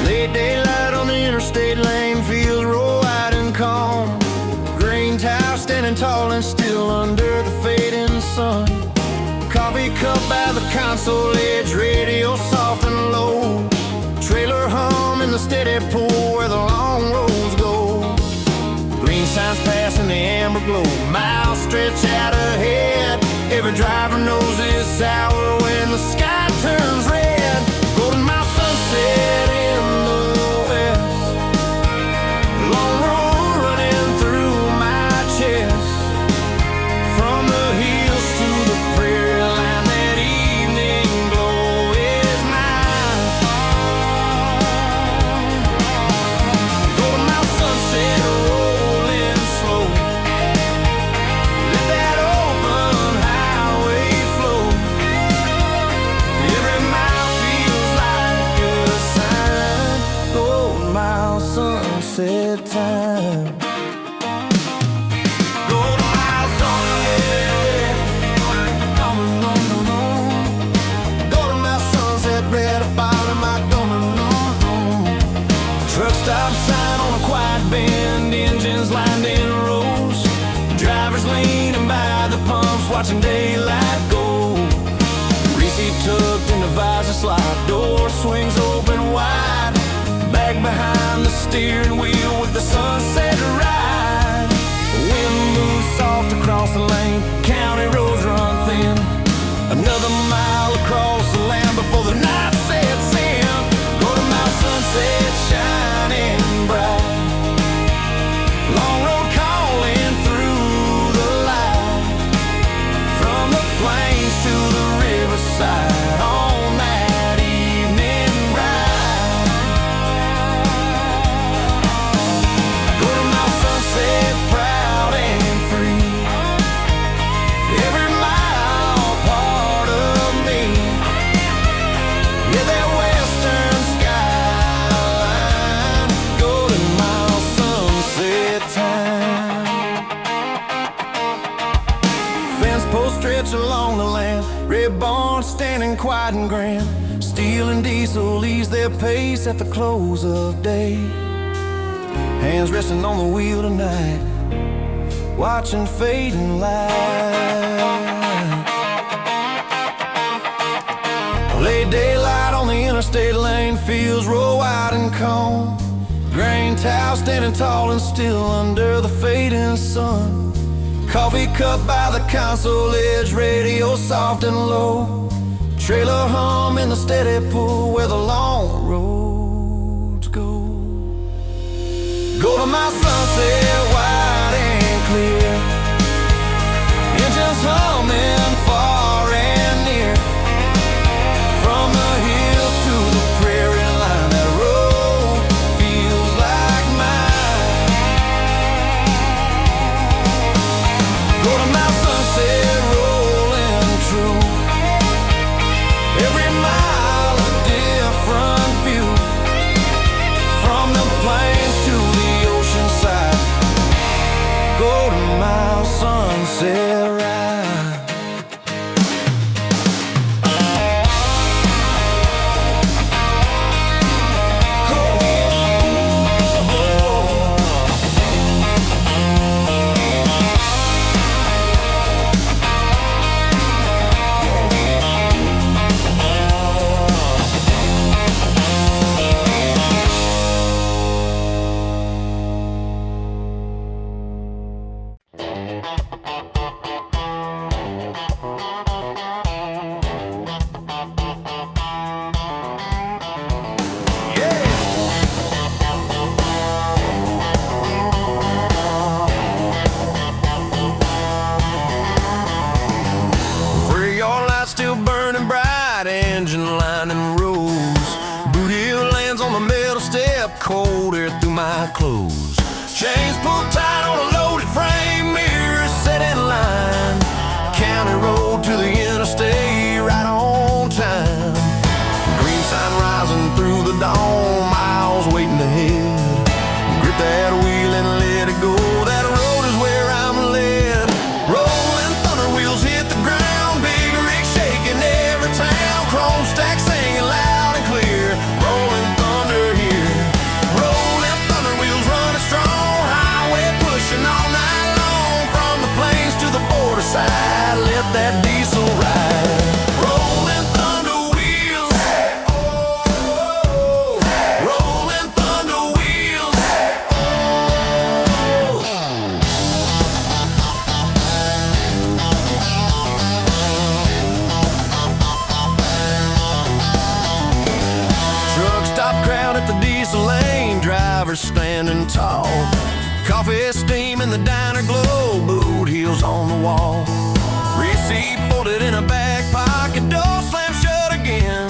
Late daylight on the interstate lane feels roll wide and calm. Green tower standing tall and still under the fading sun. Coffee cup by the console edge, radio soft and low. Trailer hum in the steady pool where the long roads go. Green signs passing the amber glow, miles stretch out ahead. Every driver knows it's hour when the sky turns red. Golden Mile sunset in the west, long road running through my chest. From the hills to the prairie line, that evening glow is mine. Golden Mile sunset rolling slow, let that open highway flow. Every mile feels like a sign. Golden Mile sunset time. Golden Mile sunset, Golden Mile sunset, red bottom, my truck stop sign on a quiet bend, engines lined in rows. Drivers leaning by the pumps, watching daylight go. Receipt tucked in the visor slide, door swings open wide. Back behind the steering wheel with the sunset ride. Wind moves soft across the lane, county roads run thin. Another mile across the land before the night sets in. Golden Mile sunset shining bright, long road calling through the light. From the plains to the riverside on that evening ride. Golden Mile sunset, proud and free. Every mile part of me. Yeah, that western skyline, Golden Mile sunset time. Fence posts stretch along the land, red barns standing quiet and grand. Steel and diesel ease their pace at the close of day. Hands resting on the wheel tonight, watching fading light. Late daylight on the interstate lane feels roll wide and calm. Grain towel standing tall and still under the fading sun. Coffee cup by the console edge, radio soft and low. Trailer hum in the steady pool where the long roads go. Golden Mile sunset, wide and clear. Engines humming far and near. From the hills to the prairie line, that road feels like mine. Golden Mile sunset rolling true. Every mile a different view. From the plains to the ocean side, Golden Mile sunset ride. Still burning bright, engine lining rows. Boot heel lands on the metal step, cold air through my clothes. Chains pulled tight on a loaded frame, mirrors set in line. County road to the interstate, right on time. talk. Coffee steam in the diner glow, boot heels on the wall. Receipt folded in a back pocket, door slammed shut again.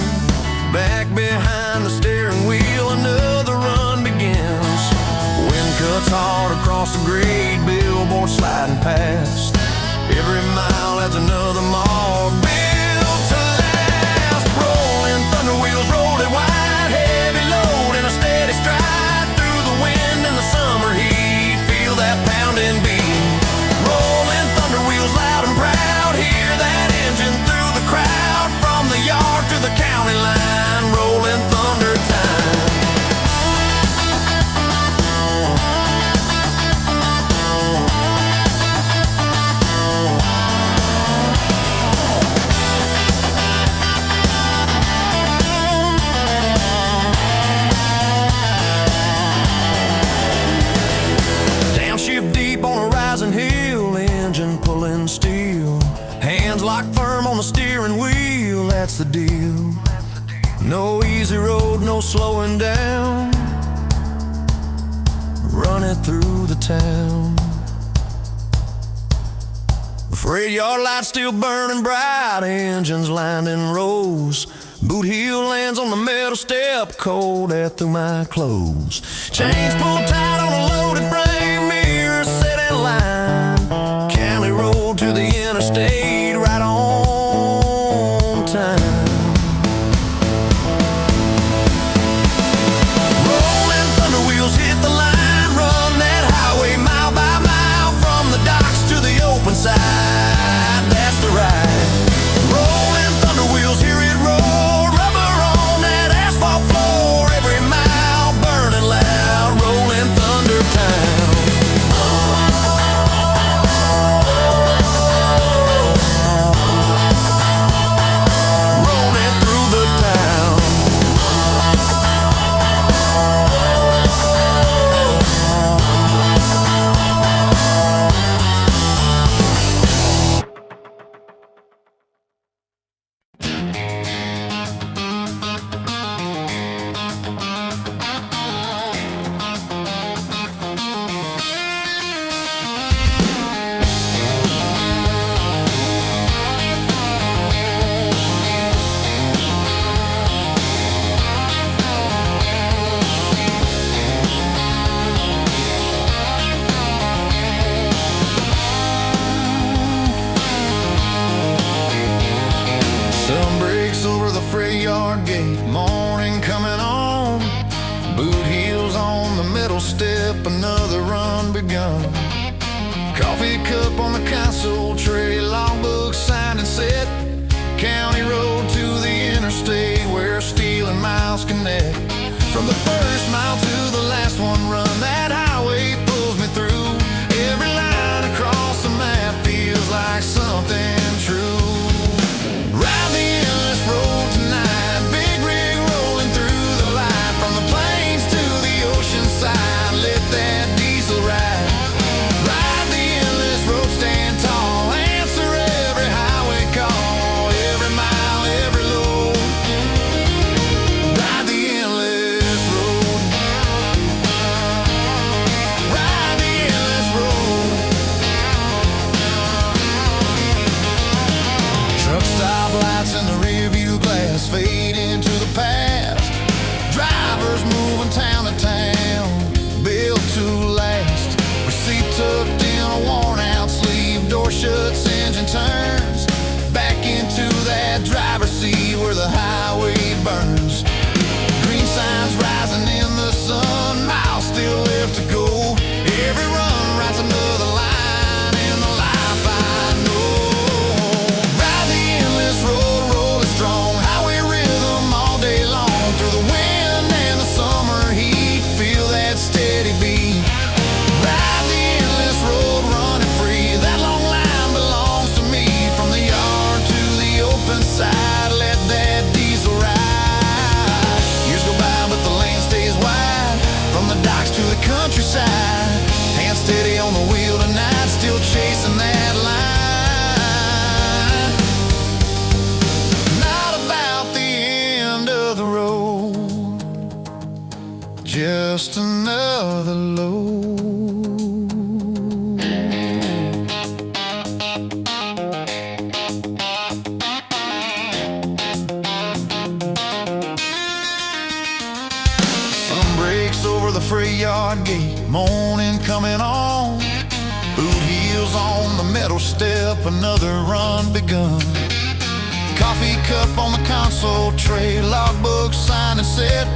Back behind the steering wheel, another run begins. Wind cuts hard across the grade, billboard sliding past. Every mile adds another mark, built to last. Rolling thunder wheels, rolling wide, heavy load in a steady stride. Through the wind and the summer heat, feel that pounding beat. Rolling thunder wheels, loud and proud, hear that engine through the crowd. From the yard to the county line, rolling thunder time. Downshift deep on a rising hill, engine pulling steel. Hands locked firm on the steering wheel, that's the deal. No easy road, no slowing down. Running through the town. Freight yard lights still burning bright, engines lined in rows. Boot heel lands on the metal step, cold air through my clothes. Chains pulled tight on a loaded frame, mirrors set in line. County road to the interstate, right on time. Rolling thunder wheels hit the line, run that highway mile by mile. From the docks to the open side, that's the ride. Rolling thunder wheels, hear it roll, rubber on that asphalt floor. Every mile burning loud, rolling thunder town. Rolling through the town. Sun breaks over the freight yard gate, morning coming on. Boot heels on the metal step, another run begun. Coffee cup on the console tray, logbook signed and set. County road to the interstate where steel and miles connect. From the first mile to the last one run, that highway pulls me through. Every line across the map feels like something true. Ride the endless road tonight, big rig rolling through the light. From the plains to the ocean side, let that diesel ride. Ride the endless road, stand tall, answer every highway call. Every mile, every load, ride the endless road. Ride the endless road. Truck stop lights in the rearview glass fade into the past. Drivers moving town to town, built to last. Receipt tucked in a worn out sleeve, door shuts, engine turns. Back into that driver's seat where the highway burns. Green signs rising in the sun, miles still left to go. Every run writes another line in the life I know. Ride the endless road, rolling strong, highway rhythm all day long. Through the wind and the summer heat, feel that steady beat. Ride the endless road, running free, that long line belongs to me. From the yard to the open side, let that diesel ride. just another load. Sun breaks over the freight yard gate, morning coming on. Boot heels on the metal step, another run begun. Coffee cup on the console tray, logbook signed and set.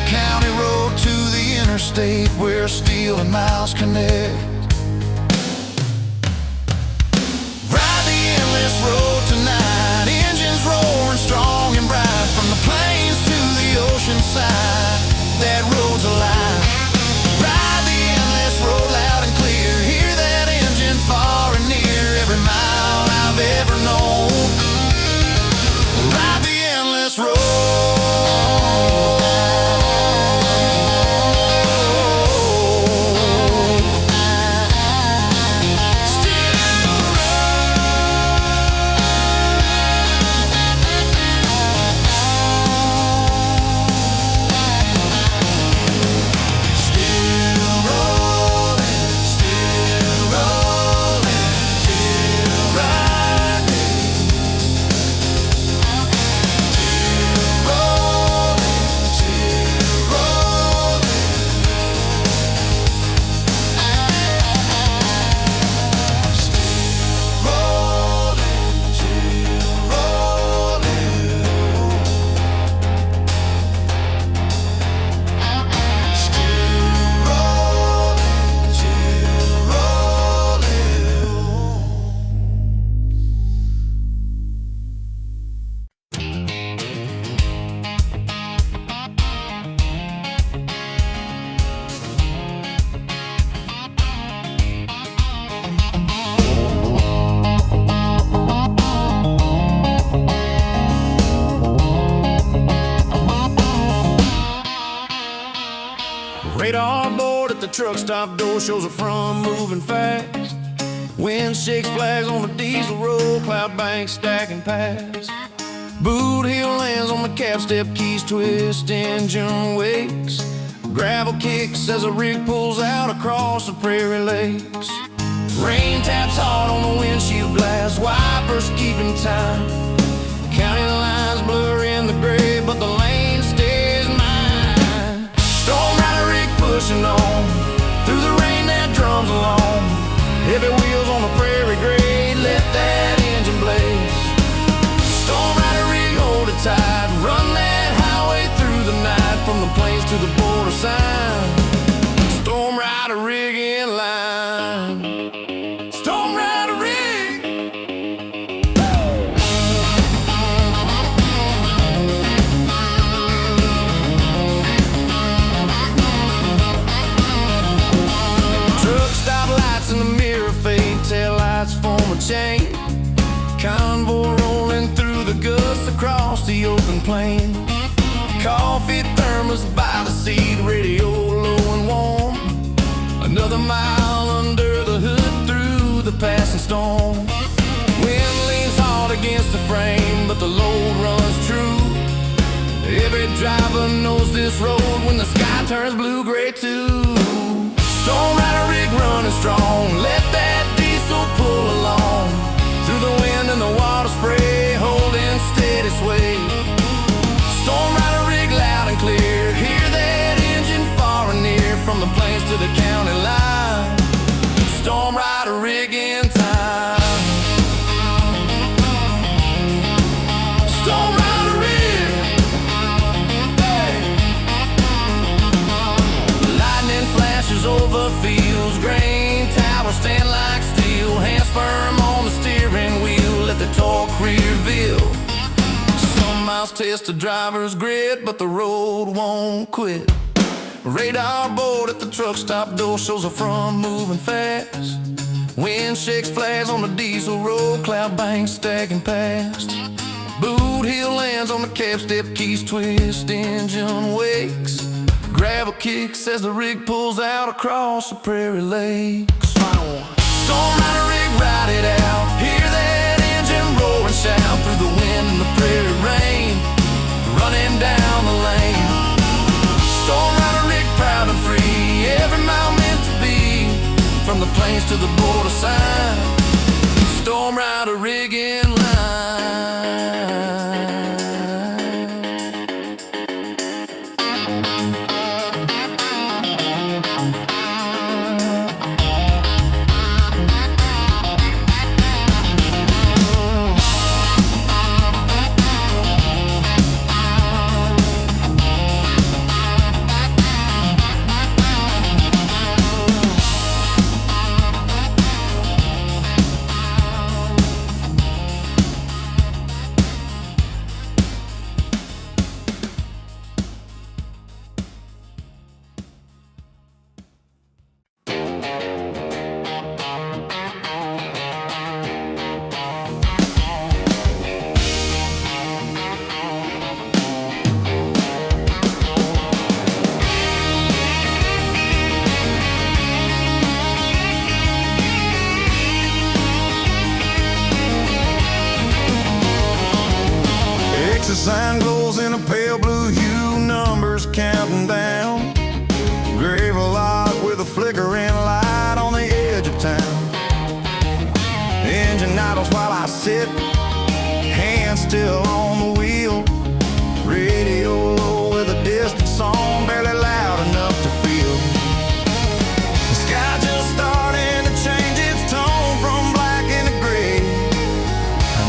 County road to the interstate where steel and miles connect. Ride the endless road tonight, engines roaring strong and bright. From the plains to the ocean side, that road's alive. Ride the endless road loud and clear, hear that engine far and near. Every mile I've ever known, ride the endless road. Radar board at the truck stop door shows a front moving fast. Wind shakes flags on the diesel road, cloud banks stacking past. Boot heel lands on the cab step, keys twist, engine wakes. Gravel kicks as a rig pulls out across the prairie lakes. Rain taps hard on the windshield glass, wipers keeping time. County lines blur in the gray, but the lane stays mine. Storm rider rig pushing on through the rain that drums along. Heavy wheels on the prairie grade, let that engine blaze. Storm rider rig, hold it tight, run that highway through the night, from the plains to the border sign. Storm rider rig in line. Storm rider rig. Truck stop lights in the mirror fade, tail lights form a chain. Convoy rolling through the gusts across the open plain. Coffee thermos by the seat, radio low and warm. Another mile under the hood through the passing storm. Wind leans hard against the frame, but the load runs true. Every driver knows this road when the sky turns blue-gray too. Storm rider rig running strong, let that diesel pull along. Through the wind and the water spray, holding steady sway. Storm rider rig loud and clear, hear that engine far and near, from the plains to the county line. Storm rider rig in time. Storm rider rig. Hey. Lightning flashes over fields, grain towers stand like steel. Hands firm on the steering wheel, let the torque reveal. Some miles test the driver's grit, but the road won't quit. Radar board at the truck stop door shows a front moving fast. Wind shakes flags on the diesel road, cloud banks stacking past. Boot heel lands on the cab step, keys twist, engine wakes. Gravel kicks as the rig pulls out across the prairie lakes. Storm rider rig, ride it out, hear that engine roar and shout through the wind and the prairie rain, running down the lane. Storm rider rig, exit sign glows in a pale blue hue, numbers counting down. Gravel lot with a flickering light on the edge of town. Engine idles while I sit, hands still on the wheel. Radio low with a distant song, barely loud enough to feel. The sky just starting to change its tone from black into gray.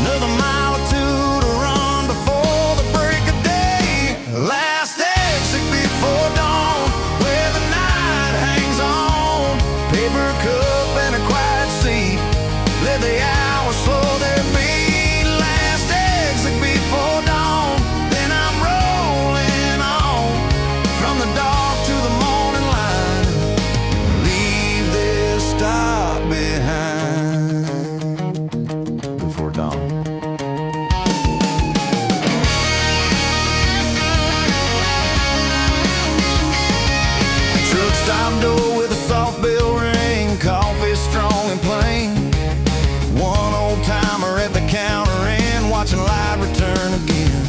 Another mile or two to run before the break of day. Last exit before dawn, where the night hangs on. Paper cup and a quiet seat, let the hours slow their beat. Last exit before dawn, then I'm rolling on from the dark to the morning light. Leave this stop behind before dawn. Truck stop door with a soft bell ring, coffee strong and plain. One old timer at the counter and watching light return again.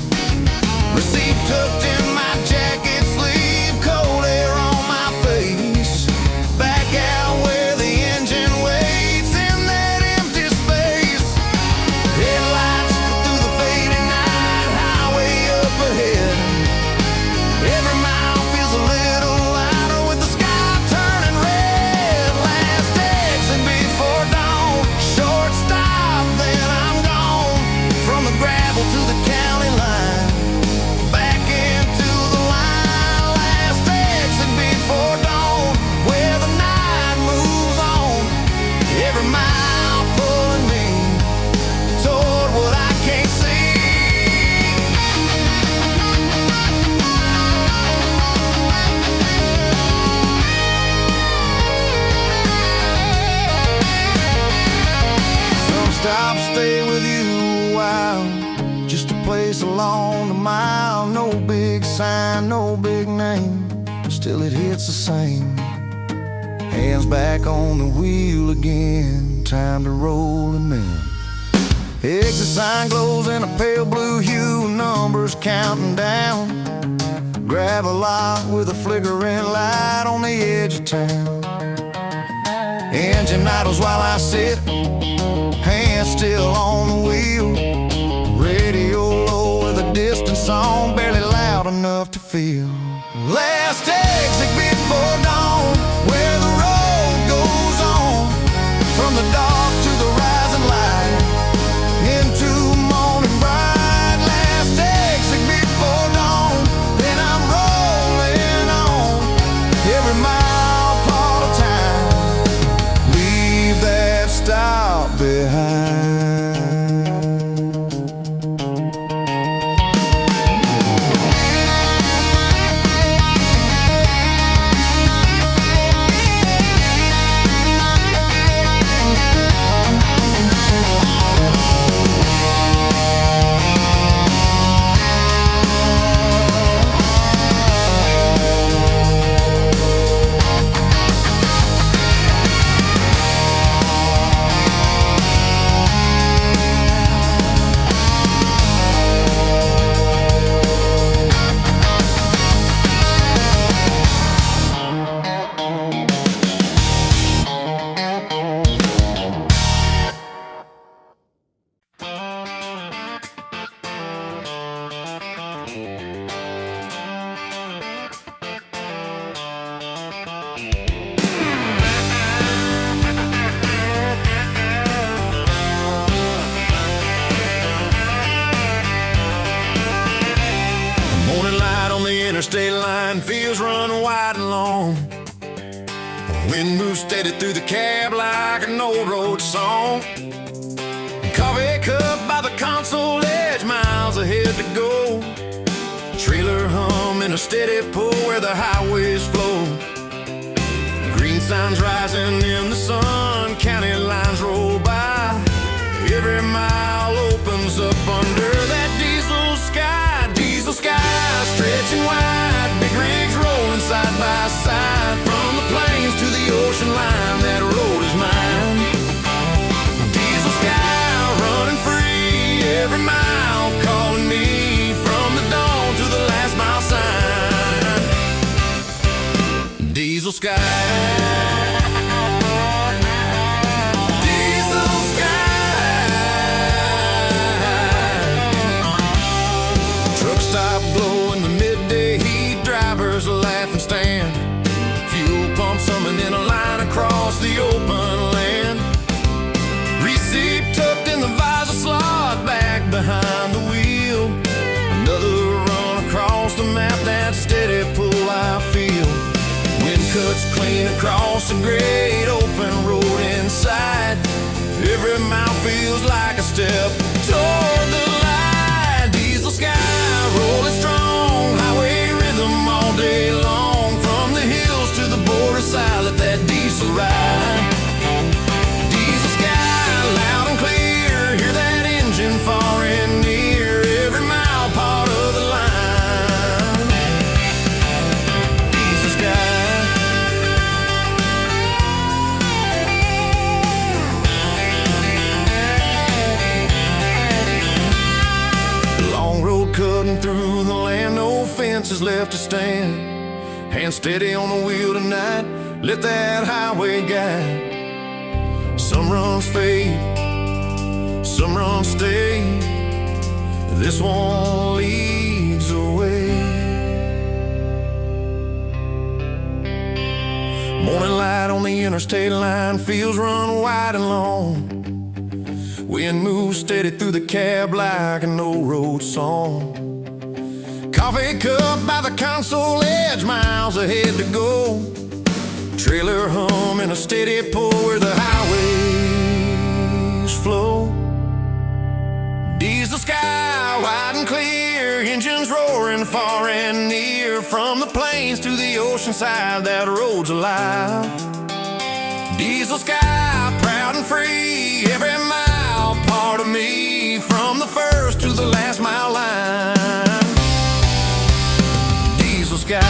Receipt tucked in my jacket sleeve, cold air on my face. Back out where the engine waits in that empty space. Headlights through the fading night, highway up ahead. Every mile feels a little lighter with the sky turning red. Last exit before dawn, short stop, then I'm gone. From the gravel to the county line, back into the line. Last exit before dawn, where the night moves on. Every mile pulling me toward what I can't see. Some stops stay with you a while, just a place along the mile. No big sign, no big name, still it hits the same. Hands back on the wheel again, time to roll and mend. Exit sign glows in a pale blue hue, numbers counting down. Gravel lot with a flickering light on the edge of town. Engine idles while I sit, hands still on the wheel. Radio low with a distant song, barely loud enough to feel. Last exit before dawn, where the road goes on. From the dark to the rising light, into morning bright. Last exit before dawn, then I'm rolling on. Every mile part of time, leave that stop behind. Interstate line, fields run wide and long. Wind moves steady through the cab like an old road song. Coffee cup by the console edge, miles ahead to go. Trailer hum in a steady pull where the highways flow. Green signs rising in the sun, county lines roll by. Every mile opens up under that diesel sky stretching wide. Big rigs rolling side by side, from the plains to the ocean line. That road is mine. Diesel sky running free, every mile calling me. stop glow in the midday heat. Drivers laugh and stand. Fuel pumps humming in a line across the open land. Receipt tucked in the visor slot, back behind the wheel. Another run across the map, that steady pull I feel. Wind cuts clean across the great open road inside. Every mile feels like a step toward the light. Diesel sky rolling strong, highway rhythm all day long. From the hills to the border side, let that diesel ride. Diesel sky loud and clear, hear that engine far and near. Every mile part of the line. Diesel sky. Cutting through the land, no fences left to stand. Hand steady on the wheel tonight, let that highway guide. Some runs fade, some runs stay. This one leads away. Morning light on the interstate line, fields run wide and long. Wind moves steady through the cab like an old road song. Coffee cup by the console edge, miles ahead to go. Trailer hum in a steady pull where the highways flow. Diesel sky wide and clear, engines roaring far and near. From the plains to the ocean side, that road's alive. Diesel sky proud and free, every mile part of me. From the first to the last mile line. Diesel sky.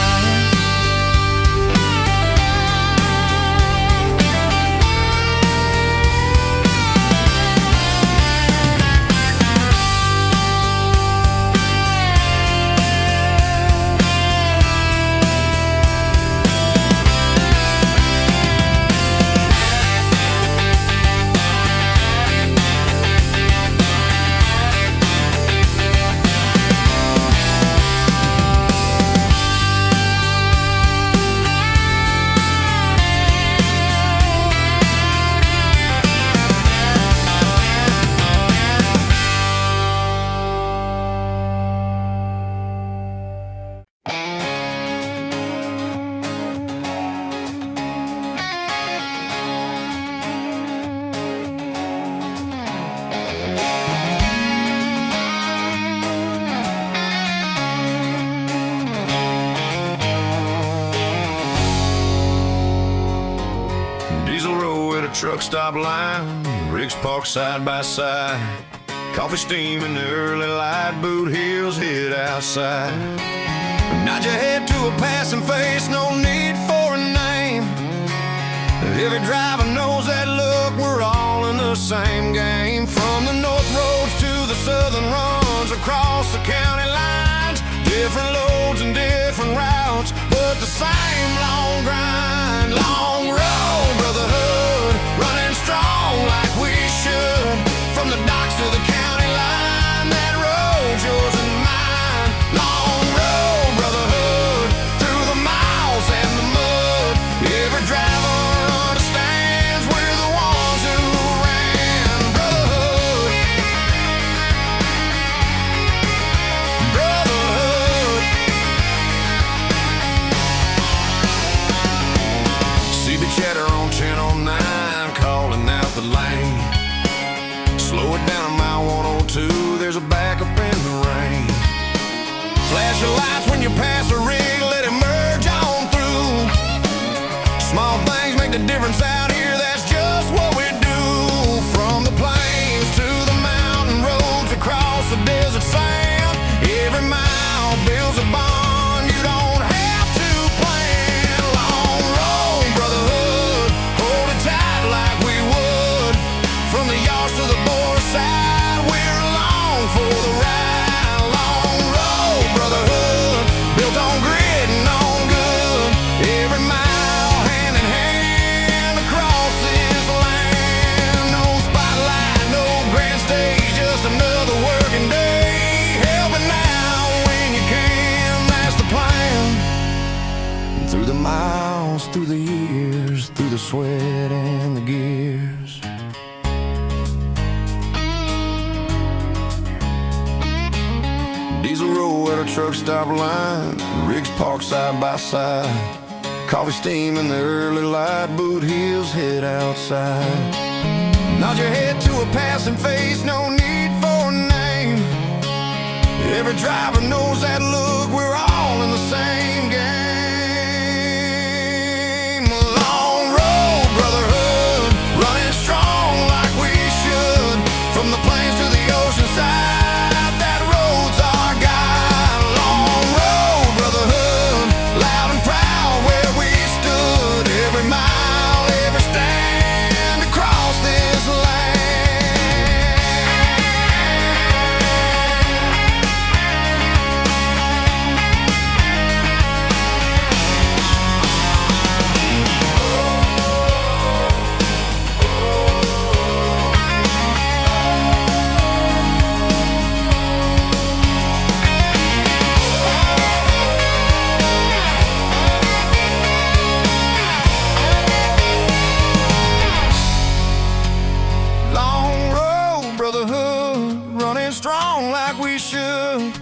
Truck stop line, rigs parked side by side. Coffee steam in the early light, boot heels hit outside. Nod your head to a passing face, no need for a name. Every driver knows that look, we're all in the same game. From the north roads to the southern runs, across the county lines. Different loads and different routes, but the same long grind. Long road, brotherhood, running strong like we should. From the docks to the county line, that road's yours and mine. Long road, brotherhood, through the miles and the mud. Every driver understands we're the ones who ran. Brotherhood, brotherhood. See the chatter on Channel 9 calling out the lane. Slow it down a mile 102, there's a backup in the rain. Flash your lights when you pass a rig, let it merge on through. Small things make the difference out here, that's just what we do. From the plains to the mountain roads, across the desert sand. Every mile builds a bond you don't have to plan. Long road, brotherhood, hold it tight like we would. From the yards to the border side, we're along for the ride. Long road, brotherhood, built on grit and on good. Every mile hand in hand across sweat and the gears. Diesel roll at a truck stop line, rigs parked side by side. Coffee steam in the early light, boot heels head outside. Nod your head to a passing face, no need for a name. Every driver knows that look, we're all in the same game. Long road, brotherhood, running strong like we should. From the plains to the ocean side, that road's our guide. Long road, brotherhood, loud and proud where we stood. Every mile, every stand across this land. Strong like we should.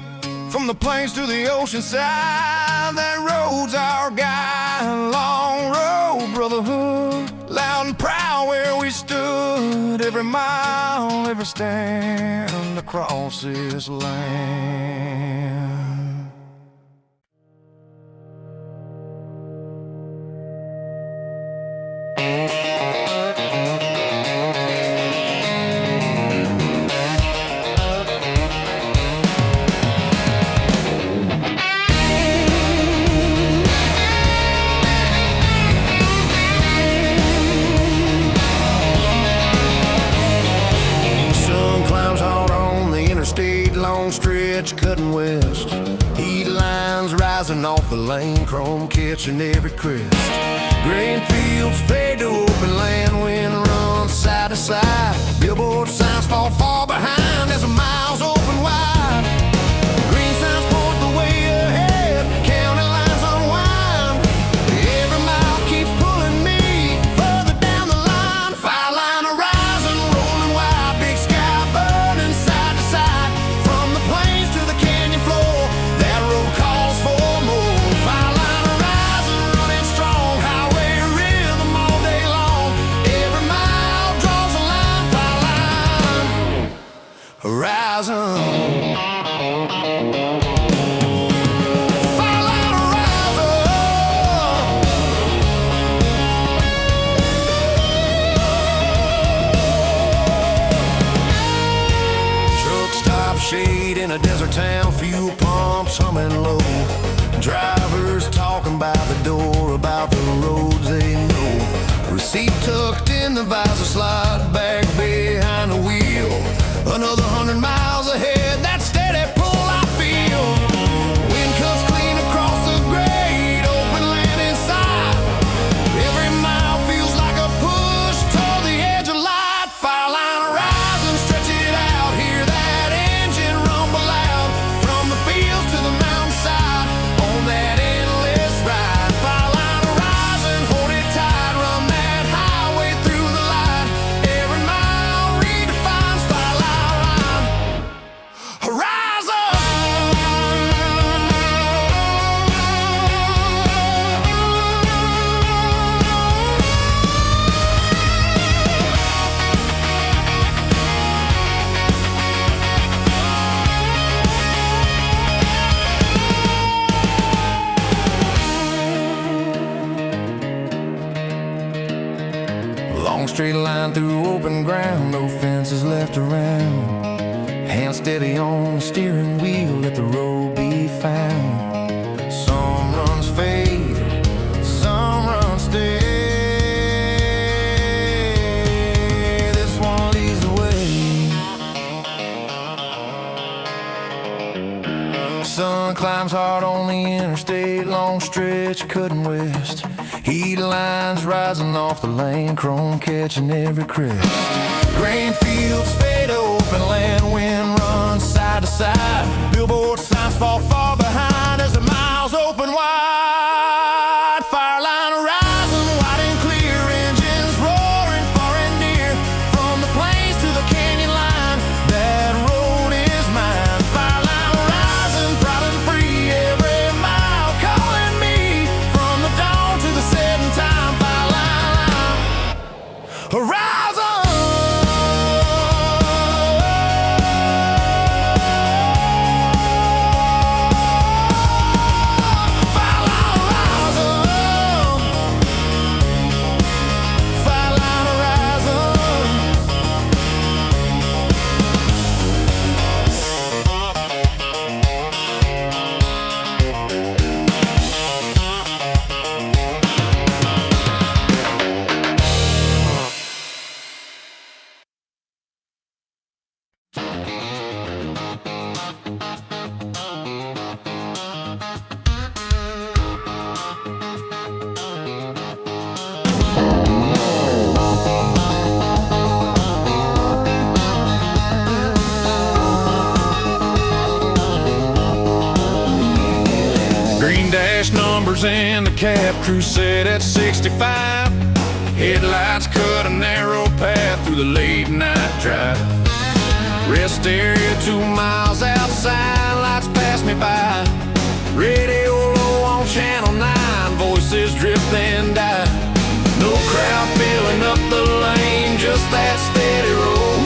From the plains to the ocean side, that road's our guide. Long road, brotherhood, loud and proud where we stood. Every mile, every stand across this land. Long stretch cutting west, heat lines rising off the lane, chrome catching every crest. Grain fields fade to open land, wind runs side to side. Billboard signs fall far behind as the miles open wide. Green signs point the way ahead, county lines unwind. Every mile keeps pulling me further down the line. Fire line horizon rolling wide, big sky burning side to side. Horizon, fire line horizon. Truck stop shade in a desert town, fuel pumps humming low. Drivers talking by the door about the roads they know. Receipt tucked in the visor slide, back behind the wheel. Another 100 miles ahead, that steady pull I feel. Wind cuts clean across the great open land inside. Every mile feels like a push toward the edge of light. Fire line horizon, stretch it out, hear that engine rumble loud. From the fields to the mountainside, on that endless ride. Fire line horizon, hold it tight, run that highway through the light. Every mile redefines fire line. Long straight line through open ground, no fences left around. Hand steady on the steering wheel, let the road be found. Some runs fade, some runs stay. This one leads the way. Sun climbs hard on the interstate, long stretch cutting west. Heat lines rising off the lane, chrome catching every crest. Grain fields fade to open land, wind runs side to side. Billboard signs fall far behind as the miles open wide. Fire line horizon, wide and clear, engine Green dash numbers and the cab crew set at 65. Headlights cut a narrow path through the late night drive. Rest area 2 miles outside, lights pass me by. Radio low on channel 9, voices drift and die. No crowd filling up the lane, just that steady roll.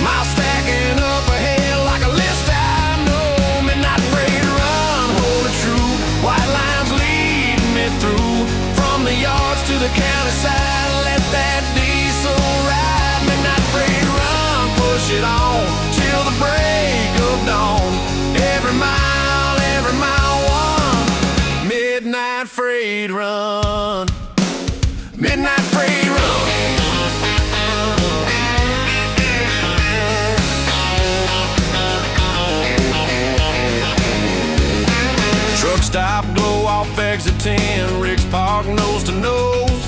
Miles stacking up ahead like a list I know. Midnight freight run, holding true. White lines leading me through. From the yards to the county side, let that diesel ride. Midnight freight run, push it on till the break of dawn. Every mile one. Midnight freight run. Midnight freight run. Truck stop, glow off exit 10. Rigs parked nose to nose.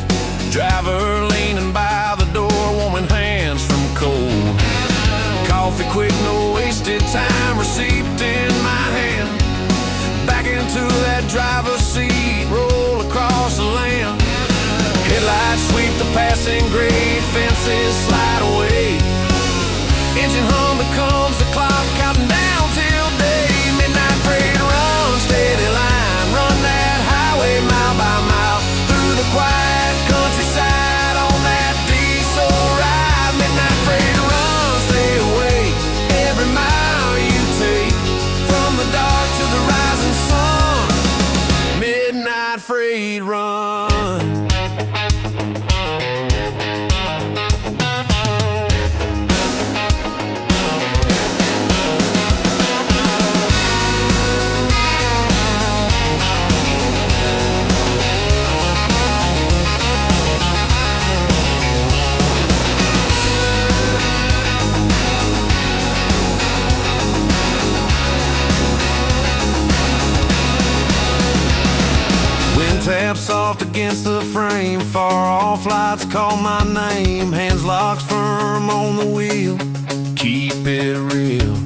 Driver leaning by the door, warming hands from cold. Coffee quick, no wasted time. Receipt in my hand. Back into that driver's seat, roll across the land. Headlights sweep the passing grade, fences slide away. Engine hum becomes the clock, counting down till day. Midnight freight run, steady line, run that highway mile by mile. Through the quiet countryside on that diesel ride. Midnight freight run, stay awake every mile you take. From the dark to the rising sun. Midnight freight run. Tap soft against the frame, far off lights call my name. Hands locked firm on the wheel, keep it real.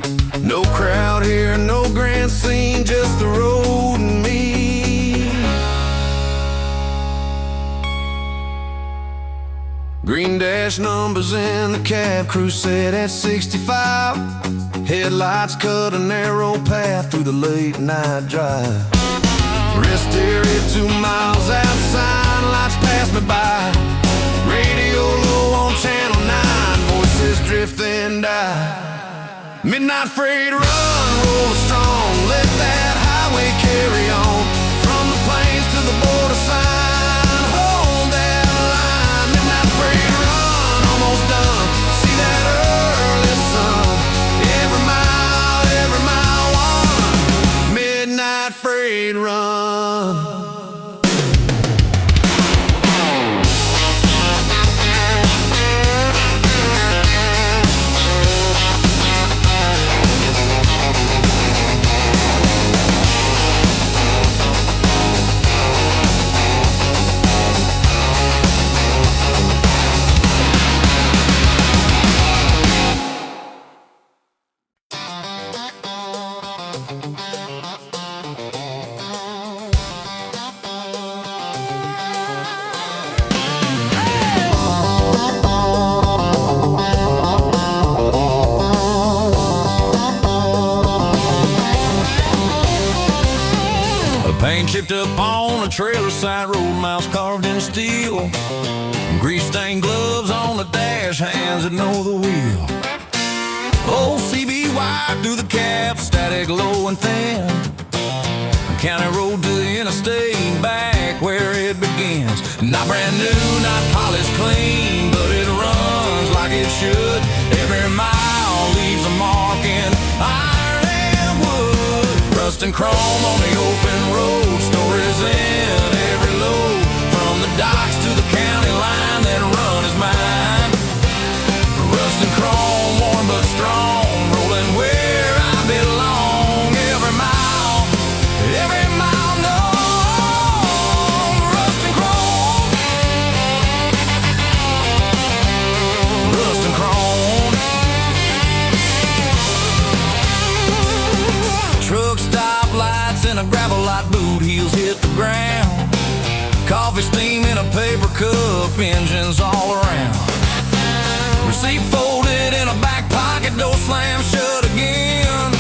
No crowd here, no grand scene, just the road and me. Green dash numbers in the cab crew set at 65. Headlights cut a narrow path through the late night drive. Rest area 2 miles outside, lights pass me by. Radio low on channel 9, voices drift and die. Midnight freight run, roll strong, let that highway carry on. From the plains to the border sign, hold that line. Midnight freight run, almost done, see that early sun. Every mile one. Midnight freight run. Paint chipped up on a trailer side, road miles carved in steel. Grease stained gloves on the dash, hands that know the wheel. Old CB wide through the cab, static low and thin. County road to the interstate, back where it begins. Not brand new, not polished clean, but it runs like it should. Every mile leaves a mark in iron and wood. Rust and chrome on the open road, stories in every load. From the docks to the county line, that run is mine. Rust and chrome, worn but strong, rolling where I belong. Every mile known. Rust and chrome, rust and chrome. Truck stop lights in a gravel light, boot heels hit the ground. Coffee steam in a paper cup, engines all around. Receipt folded in a back pocket, door slammed shut again.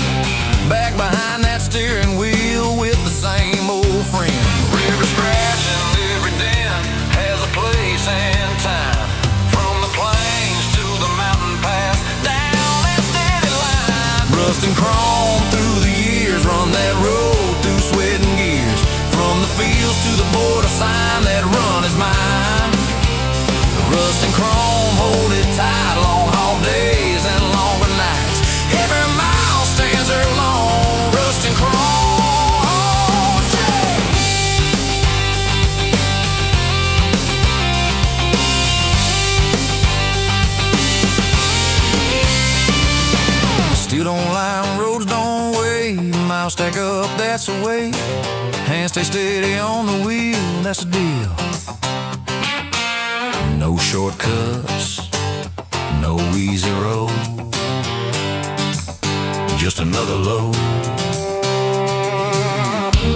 Back behind that steering wheel with the same old friend. River scratching every dent has a place and time. From the plains to the mountain pass, down that steady line. Rust and chrome through the years, run that road through sweat and gears. From the fields to the border sign, that run is mine. Rust and chrome, hold it tight, long haul days and longer nights. Every mile stands her long, rust and chrome, yeah. Steel don't line, roads don't weigh. Miles stack up, that's the way. Hands stay steady on the wheel, that's the deal. No shortcuts, no easy road, just another load.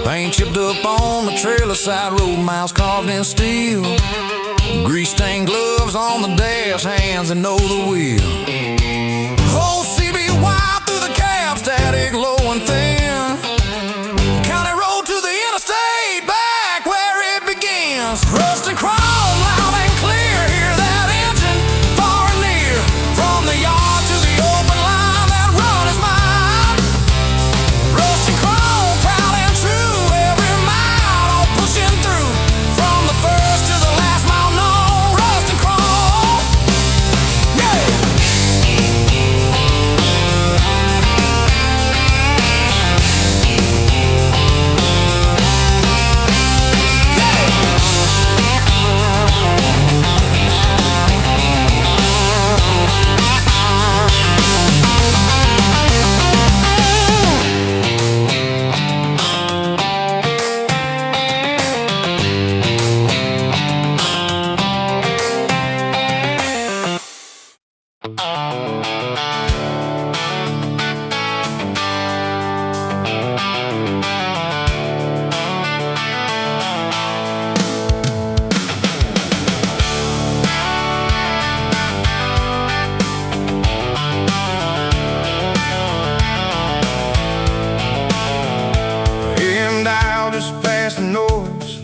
Paint chipped up on the trailer side, road miles carved in steel. Grease-stained gloves on the dash, hands that know the wheel. Whole CB wild through the cab, static low and thin. County road to the interstate, back where it begins. Rust and chrome.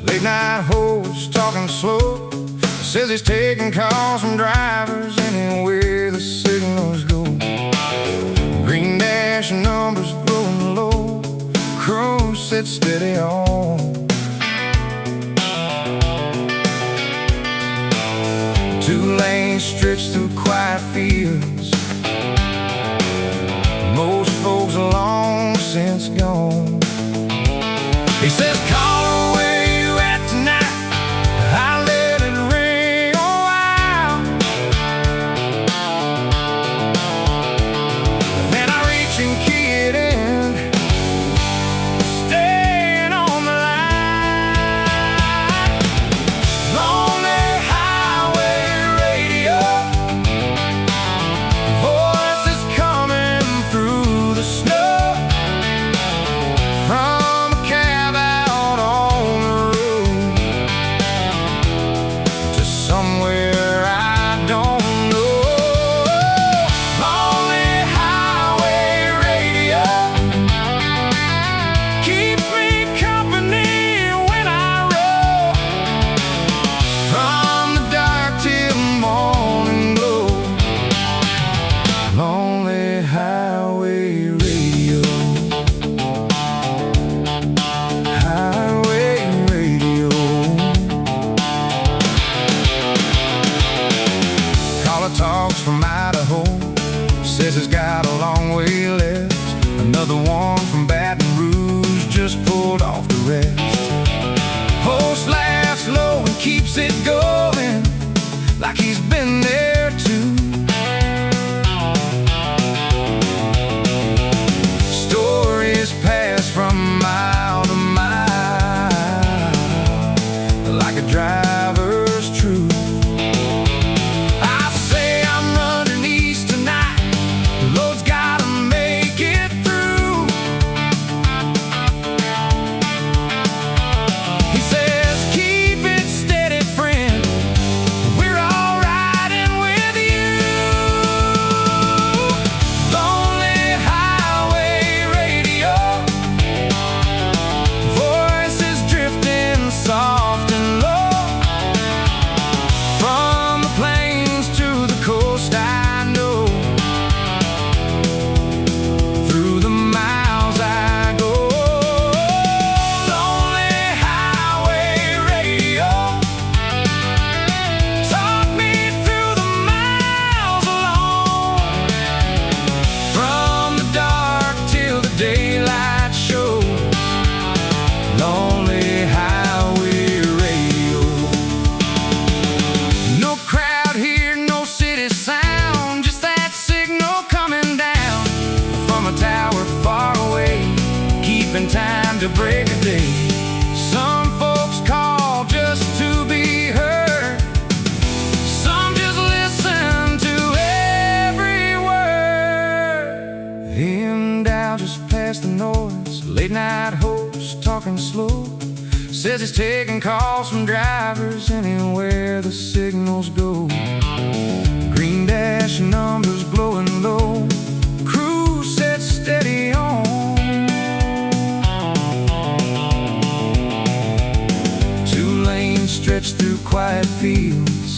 Late night host talking slow, says he's taking calls from drivers anywhere the signals go. Green dash numbers growing low, crew sits steady on. Two lanes stretch through quiet fields, most folks are long since gone. He says, call her where you at tonight, I let it ring a while. Then I reach and key it in, staying on the line. Lonely highway radio, voices coming through the snow. From somewhere I don't know. Lonely highway radio keeps me company when I roll. From the dark till morning glow. Lonely highway radio. Highway radio. Talks from Idaho, says he's got a long way left. Another one from Baton Rouge just pulled off the rest. Host laughs low and keeps it going like he's been there too. Stories pass from mile to mile like a driver's truth. in time to break a day. Some folks call just to be heard. Some just listen to every word. Him down just past the noise, late night host talking slow. Says he's taking calls from drivers anywhere the signals go. Green dash numbers glowing low. Crew set steady on. Two lanes stretch through quiet fields.